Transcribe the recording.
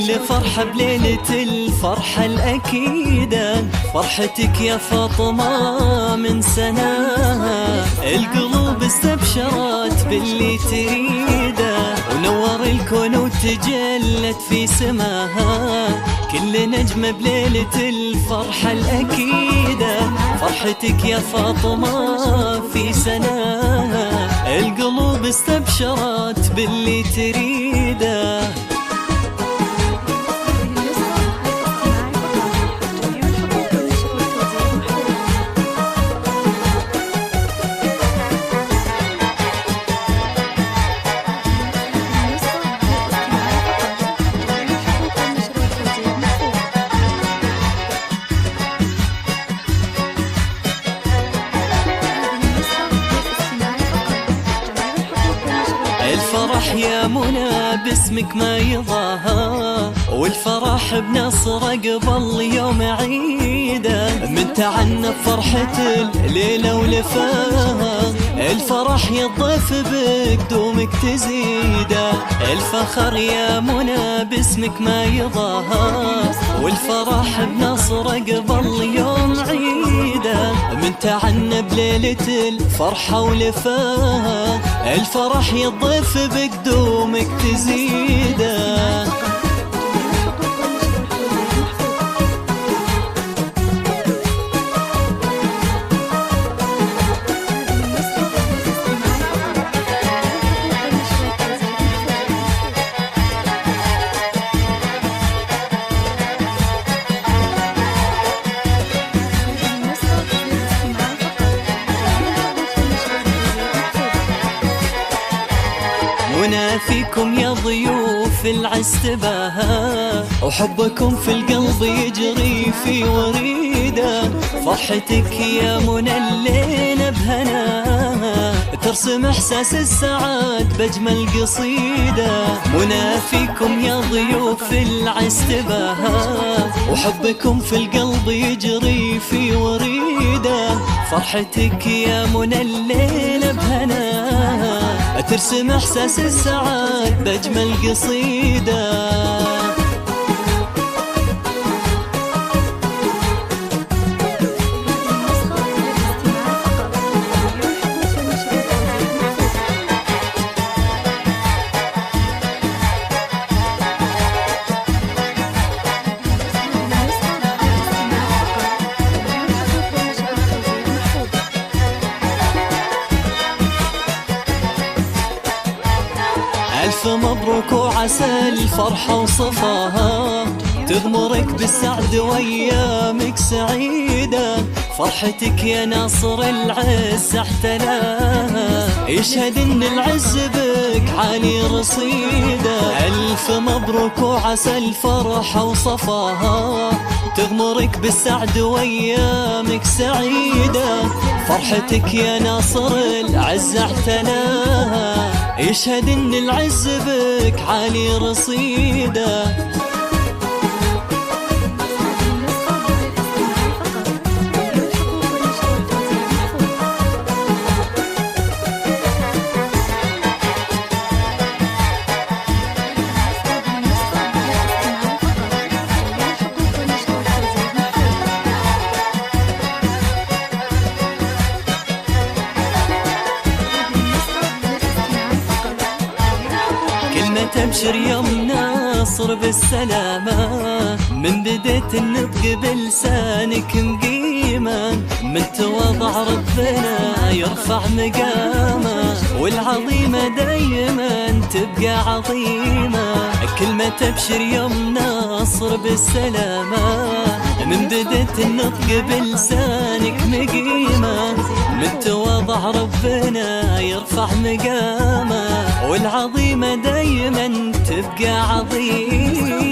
كل فرحة بليلة الفرحة الأكيدة، فرحتك يا فاطمة من سناها، القلوب استبشرت باللي تريده، ونور الكون وتجلت في سماها، كل نجمة بليلة الفرحة الأكيدة، فرحتك يا فاطمة في سناها، القلوب استبشرت باللي تريده. الفرح يا منى باسمك ما يضاهى، والفرح بنصر قبل يوم عيده، من تعنى بفرحة الليلة ولفاها، الفرح يضيف بقدومك تزيده، الفخر يا منى باسمك ما يضاهى، والفرح بنصر قبل يوم عيده، من تعنى بليلة الفرحة ولفاها، الفرح يضيف بقدومك تزيده. منى فيكم يا ضيوف العز تباهى، وحبكم في القلب يجري في وريده، فرحتك يا منى الليلة بهناها، ترسم احساس السعاد باجمل قصيده، منى فيكم يا ضيوف العز تباهى، وحبكم في القلب يجري في وريده، فرحتك يا منى الليلة بهناها، ترسم احساس السعاد باجمل قصيده. ألف مبروك وعسى الفرحة وصفاها، تغمرك بالسعد وأيامك سعيدة، فرحتك يا ناصر العز احتلاها، يشهد إن العز بك عالي رصيده، ألف مبروك وعسى الفرحة وصفاها، تغمرك بالسعد وأيامك سعيدة، فرحتك يا ناصر العز احتلاها، يشهد إن العز بك عالي رصيده. تبشر يوم ناصر بالسلامة، من بديت النطق بلسانك مقيمة، من تواضع ربنا يرفع مقامه، والعظيمة دايما تبقى عظيمة، كلمة تبشر يوم ناصر بالسلامة، من بديت النطق بلسانك مقيمة، من تواضع ربنا يرفع مقامه، والعظيمة دايما تبقى عظيمة.